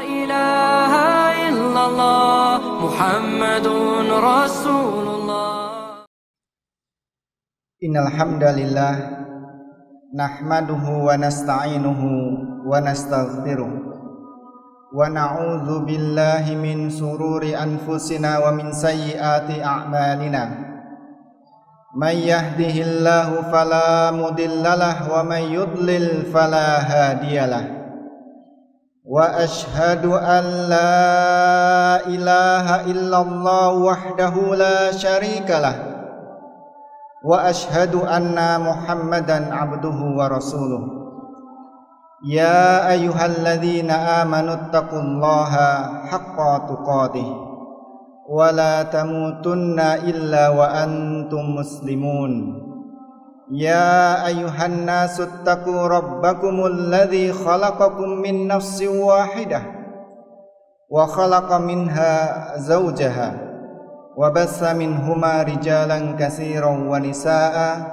إله إلا الله محمد رسول الله. Innal hamdalillah nahmaduhu wa nasta'inuhu wa nastaghfiruh wa na'udzu billahi min sururi anfusina wa min sayyiati a'malina. May yahdihillahu fala mudhillalah wa may yudlil fala hadiyalah. Wa ashhadu an la ilaha illallah wahdahu la syarikalah. Wa ashhadu anna Muhammadan abduhu wa rasuluh. Ya ayyuhalladzina amanu taqullaha haqqa tuqatih wa la tamutunna illa wa antum muslimun. Ya ayyuhan nasu taqu rabbakumul ladzi khalaqakum min nafsin wahidah wa khalaqa minha zawjaha wa bassa minhuma rijalan katsiran wa nisaa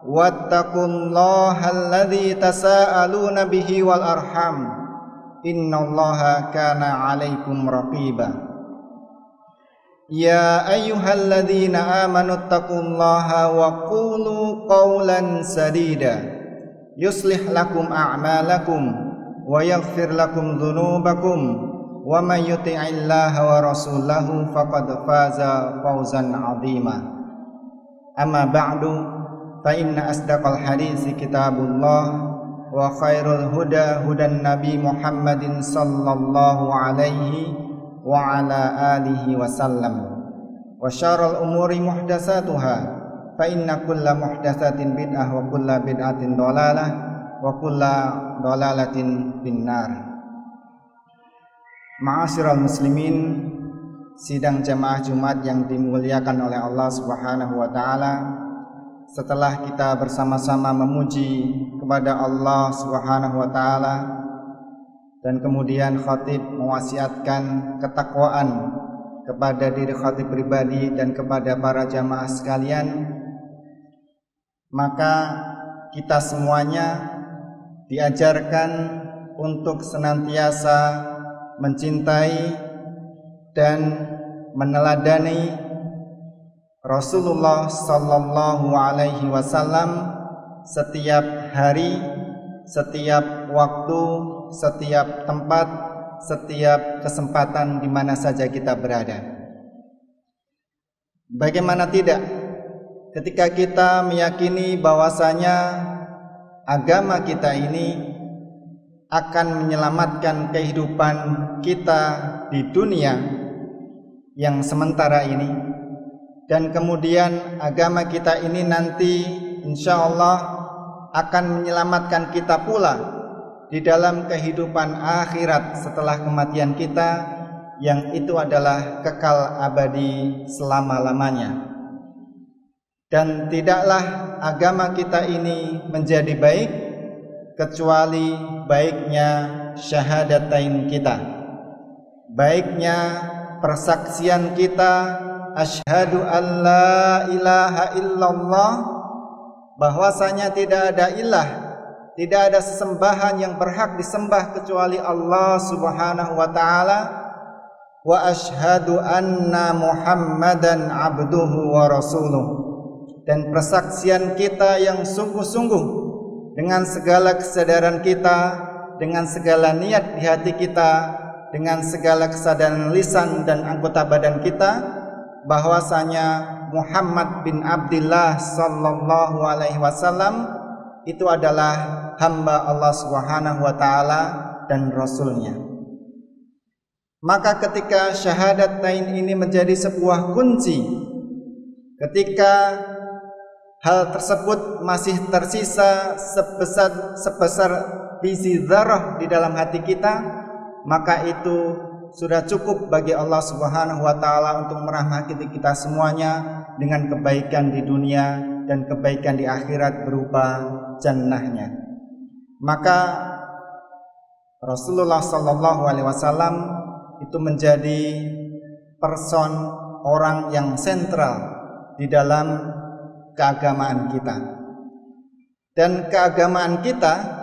wattaqullaha alladzi tasaaluna bihi wal arham innallaha kana 'alaikum raqiba. Ya ayyuhalladzina amanu taqullaha wa qulu qawlan sadida yuslih lakum a'malakum wa yaghfir lakum dhunubakum wa may yuti'illaha wa rasulahu faqad faza fawzan 'azima. Amma ba'du fa inna asdaqal haditsi kitabullah wa khairul huda hudan nabi Muhammadin sallallahu alaihi wa ala alihi wasallam wa syarrul umuri muhdatsatuha fa inna kulla muhdatsatin bid'ah wa kulla bid'atin dhalalah wa kulla dhalalatin finnar. Ma'asyiral muslimin, sidang jamaah Jumat yang dimuliakan oleh Allah Subhanahu wa taala. Setelah kita bersama-sama memuji kepada Allah Subhanahu wa taala dan kemudian khatib mewasiatkan ketakwaan kepada diri khatib pribadi dan kepada para jamaah sekalian, maka kita semuanya diajarkan untuk senantiasa mencintai dan meneladani Rasulullah sallallahu alaihi wasallam setiap hari, setiap waktu, setiap tempat, setiap kesempatan di mana saja kita berada. Bagaimana tidak ketika kita meyakini bahwasanya agama kita ini akan menyelamatkan kehidupan kita di dunia yang sementara ini, dan kemudian agama kita ini nanti insya Allah akan menyelamatkan kita pula di dalam kehidupan akhirat setelah kematian kita, yang itu adalah kekal abadi selama-lamanya. Dan tidaklah agama kita ini menjadi baik kecuali baiknya syahadatain kita, baiknya persaksian kita asyhadu an la ilaha illallah, bahwasanya tidak ada ilah, tidak ada sesembahan yang berhak disembah kecuali Allah Subhanahu wa taala, wa asyhadu anna Muhammadan abduhu wa rasuluh, dan persaksian kita yang sungguh-sungguh dengan segala kesadaran kita, dengan segala niat di hati kita, dengan segala kesadaran lisan dan anggota badan kita, bahwasanya Muhammad bin Abdullah sallallahu alaihi wasallam itu adalah hamba Allah Subhanahu wa taala dan rasulnya. Maka ketika syahadatain ini menjadi sebuah kunci, ketika hal tersebut masih tersisa sebesar biji dzarrah di dalam hati kita, maka itu sudah cukup bagi Allah Subhanahu wa taala untuk merahmati kita semuanya dengan kebaikan di dunia dan kebaikan di akhirat berupa jannahnya. Maka Rasulullah sallallahu alaihi wasallam itu menjadi person orang yang sentral di dalam keagamaan kita. Dan keagamaan kita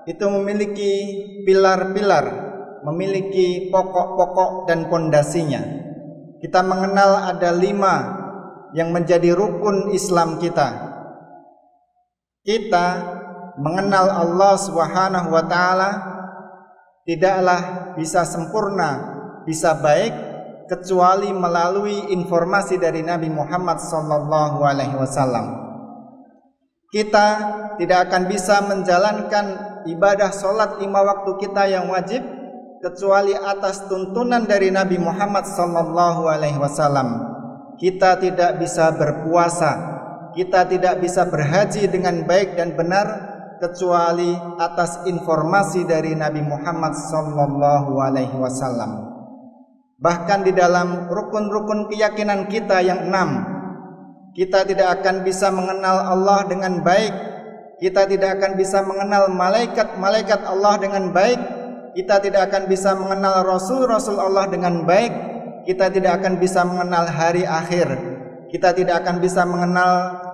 itu memiliki pilar-pilar memiliki pokok-pokok dan pondasinya. Kita mengenal ada 5 yang menjadi rukun Islam kita. Kita mengenal Allah Subhanahu wa taala tidaklah bisa sempurna, bisa baik kecuali melalui informasi dari Nabi Muhammad sallallahu alaihi wasallam. Kita tidak akan bisa menjalankan ibadah salat 5 waktu kita yang wajib kecuali atas tuntunan dari Nabi Muhammad sallallahu alaihi wasallam. Kita tidak bisa berpuasa, kita tidak bisa berhaji dengan baik dan benar kecuali atas informasi dari Nabi Muhammad sallallahu alaihi wasallam. Bahkan di dalam rukun-rukun keyakinan kita yang 6, kita tidak akan bisa mengenal Allah dengan baik, kita tidak akan bisa mengenal malaikat-malaikat Allah dengan baik, kita tidak akan bisa mengenal Rasul-Rasul Allah dengan baik, kita tidak akan bisa mengenal hari akhir, kita tidak akan bisa mengenal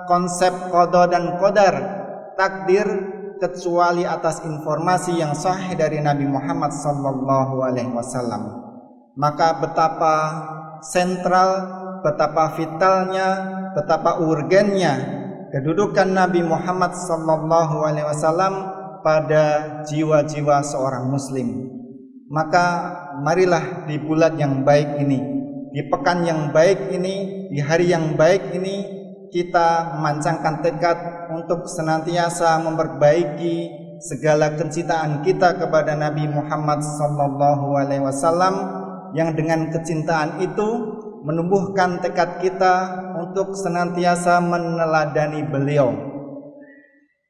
konsep qada dan qadar, takdir, kecuali atas informasi yang sahih dari Nabi Muhammad sallallahu alaihi wasallam. Maka betapa sentral, betapa vitalnya, betapa urgennya kedudukan Nabi Muhammad sallallahu alaihi wasallam pada jiwa-jiwa seorang muslim. Maka marilah di bulan yang baik ini, di pekan yang baik ini, di hari yang baik ini, kita memancangkan tekad untuk senantiasa memperbaiki segala kecintaan kita kepada Nabi Muhammad sallallahu alaihi wasallam, yang dengan kecintaan itu menumbuhkan tekad kita untuk senantiasa meneladani beliau.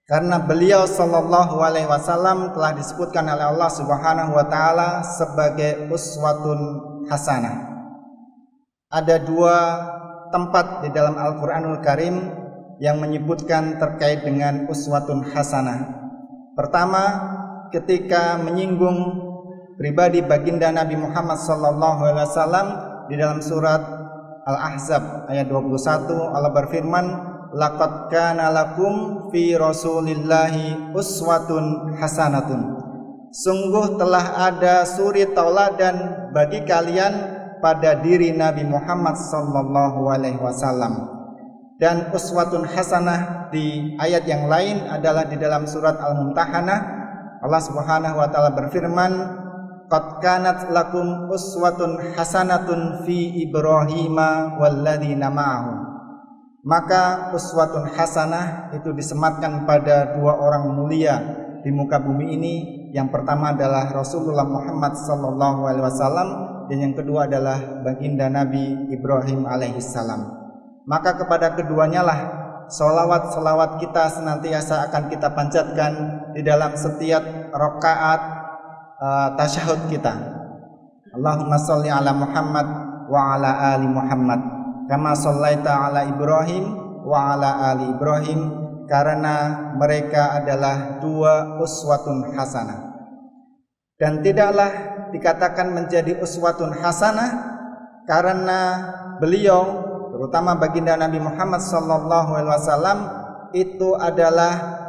Karena beliau sallallahu alaihi wasallam telah disebutkan oleh Allah Subhanahu wa taala sebagai uswatun hasanah. Ada 2 tempat di dalam Al-Quranul Karim yang menyebutkan terkait dengan uswatun hasanah. Pertama, ketika menyinggung pribadi baginda Nabi Muhammad SAW di dalam surat Al-Ahzab ayat 21, Allah berfirman, laqad kana lakum fi rasulillahi uswatun hasanatun. Sungguh telah ada suri tauladan bagi kalian pada diri Nabi Muhammad sallallahu alaihi wasallam. Dan uswatun hasanah di ayat yang lain adalah di dalam surat Al-Mumtahanah. Allah Subhanahu wa taala berfirman, qad kanat lakum uswatun hasanatun fi Ibrahima walladzina ma'ahu. Maka uswatun hasanah itu disematkan pada 2 orang mulia di muka bumi ini. Yang pertama adalah Rasulullah Muhammad sallallahu alaihi wasallam, dan yang kedua adalah baginda Nabi Ibrahim alaihissalam. Maka kepada keduanya lah salawat-salawat kita senantiasa akan kita panjatkan di dalam setiap rakaat tasyahud kita. Allahumma sholli ala Muhammad wa ala ali Muhammad kama shallaita ala Ibrahim wa ala ali Ibrahim, karena mereka adalah 2 uswatun hasanah. Dan tidaklah dikatakan menjadi uswatun hasanah karena beliau, terutama baginda Nabi Muhammad SAW, itu adalah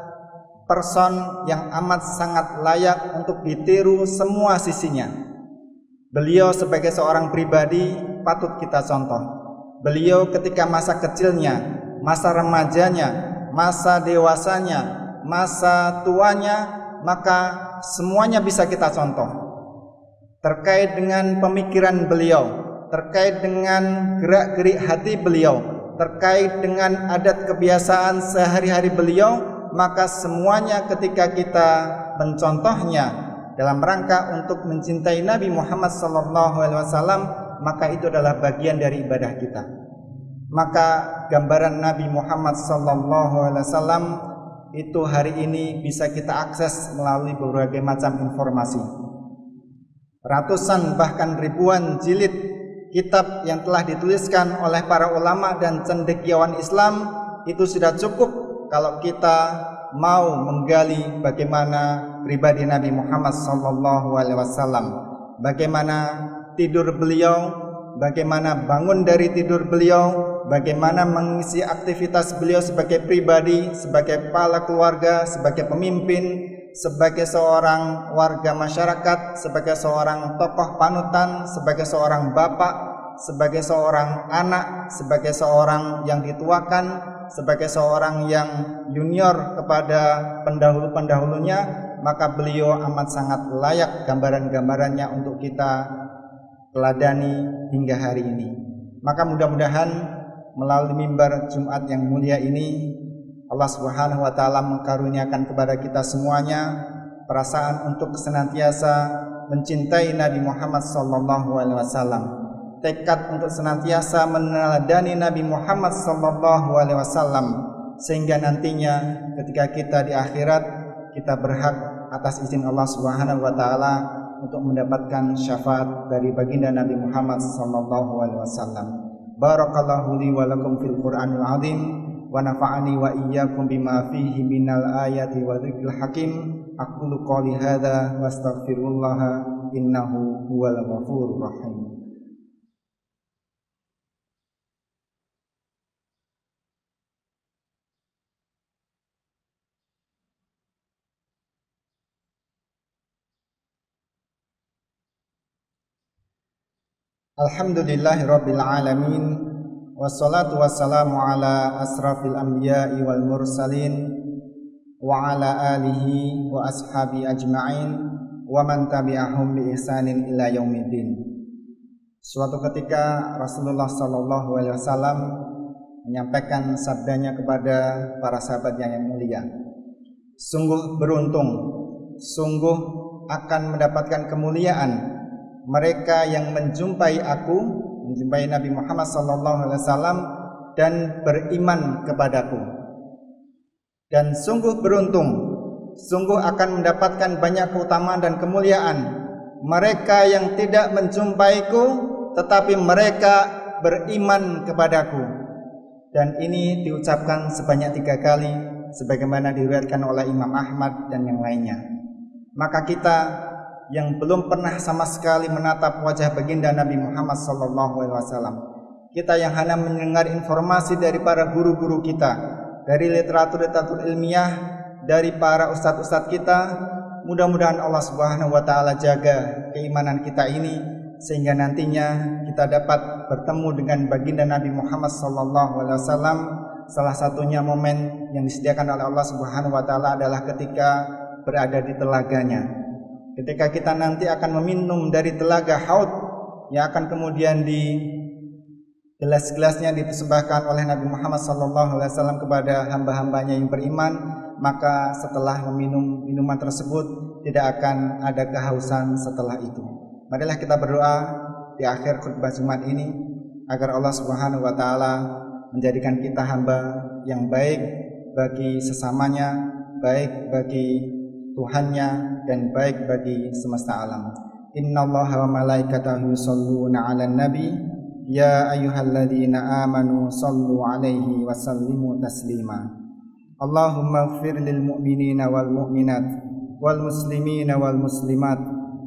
person yang amat sangat layak untuk ditiru semua sisinya. Beliau sebagai seorang pribadi patut kita contoh. Beliau ketika masa kecilnya, masa remajanya, masa dewasanya, masa tuanya, maka semuanya bisa kita contoh. Terkait dengan pemikiran beliau, terkait dengan gerak-gerik hati beliau, terkait dengan adat kebiasaan sehari-hari beliau, maka semuanya ketika kita mencontohnya dalam rangka untuk mencintai Nabi Muhammad SAW, maka itu adalah bagian dari ibadah kita. Maka gambaran Nabi Muhammad SAW itu hari ini bisa kita akses melalui berbagai macam informasi. Ratusan bahkan ribuan jilid kitab yang telah dituliskan oleh para ulama dan cendekiawan Islam itu sudah cukup kalau kita mau menggali bagaimana pribadi Nabi Muhammad SAW, bagaimana tidur beliau, bagaimana bangun dari tidur beliau, bagaimana mengisi aktivitas beliau sebagai pribadi, sebagai kepala keluarga, sebagai pemimpin, sebagai seorang warga masyarakat, sebagai seorang tokoh panutan, sebagai seorang bapak, sebagai seorang anak, sebagai seorang yang dituakan, sebagai seorang yang junior kepada pendahulu-pendahulunya, maka beliau amat sangat layak gambaran-gambarannya untuk kita teladani hingga hari ini. Maka mudah-mudahan melalui mimbar Jumat yang mulia ini, Allah Subhanahu wa taala mengkaruniakan kepada kita semuanya perasaan untuk senantiasa mencintai Nabi Muhammad sallallahu alaihi wasallam, tekad untuk senantiasa meneladani Nabi Muhammad sallallahu alaihi wasallam, sehingga nantinya ketika kita di akhirat kita berhak atas izin Allah Subhanahu wa taala untuk mendapatkan syafaat dari baginda Nabi Muhammad sallallahu alaihi wasallam. Barakallahu li wa lakum fil Qur'anil azim wa nafa'ani wa iyyakum bima fihi minal ayati wa dzikril hakim. Aqulu qouli hadza wa astaghfirullah innahu huwal ghafurur rahim. Alhamdulillahirabbil alamin, wassalatu wassalamu ala asrafil anbiya'i wal mursalin wa ala alihi wa ashabi ajma'in wa man tabi'ahum bi ihsanin ila yaumiddin. Suatu ketika Rasulullah sallallahu alaihi wasallam menyampaikan sabdanya kepada para sahabat yang mulia, sungguh beruntung, sungguh akan mendapatkan kemuliaan mereka yang menjumpai aku, menjumpai Nabi Muhammad SAW dan beriman kepadaku. Dan sungguh beruntung, sungguh akan mendapatkan banyak keutamaan dan kemuliaan mereka yang tidak menjumpaiku tetapi mereka beriman kepadaku. Dan ini diucapkan sebanyak 3 kali sebagaimana diriwayatkan oleh Imam Ahmad dan yang lainnya. Maka kita yang belum pernah sama sekali menatap wajah baginda Nabi Muhammad SAW, kita yang hanya mendengar informasi dari para guru-guru kita, dari literatur-literatur ilmiah, dari para ustadz-ustadz kita, mudah-mudahan Allah Subhanahu wa taala jaga keimanan kita ini sehingga nantinya kita dapat bertemu dengan baginda Nabi Muhammad SAW. Salah satunya momen yang disediakan oleh Allah Subhanahu wa taala adalah ketika berada di telaganya. Ketika kita nanti akan meminum dari telaga Haud yang akan kemudian di gelas-gelasnya dipersembahkan oleh Nabi Muhammad SAW kepada hamba-hambanya yang beriman, maka setelah meminum minuman tersebut tidak akan ada kehausan setelah itu. Marilah kita berdoa di akhir khutbah Jumat ini agar Allah Subhanahu wa taala menjadikan kita hamba yang baik bagi sesamanya, baik bagi Tuhannya dan baik bagi semesta alam. Innallaha wa malaikatahu yusholluna 'alan nabi ya ayyuhalladzina amanu shallu 'alaihi wa sallimu taslima. Allahumma ighfir lil mu'minina wal mu'minat wal muslimina wal muslimat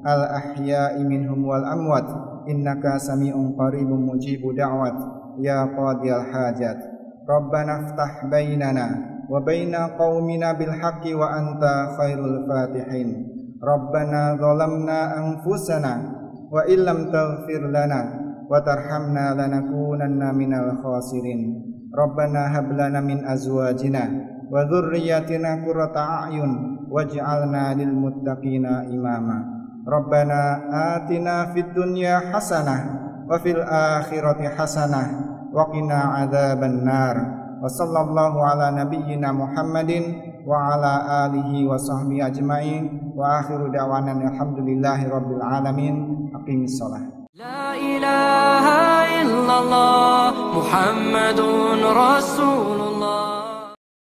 al ahya'i minhum wal amwat innaka sami'un qaribun mujibu da'wat ya qadiyal hajat. Rabbana iftah bainana wa baina qaumina bil haqqi wa anta khairul fatihin. Rabbana zalamna anfusana wa illam taghfir lana wa tarhamna lanakunanna minal khasirin. Rabbana hab lana min azwajina wa dhurriyyatina qurrata a'yun waj'alna lil muttaqina imama. Rabbana atina fid dunya hasanah wa fil akhirati hasanah wa qina adzaban nar. Wa sallallahu ala nabiyyina Muhammadin wa ala alihi wa sahbihi ajma'in wa akhiru da'wana alhamdulillahi rabbil alamin. Aqimis shalah. La ilaha illallah Muhammadun Rasulullah.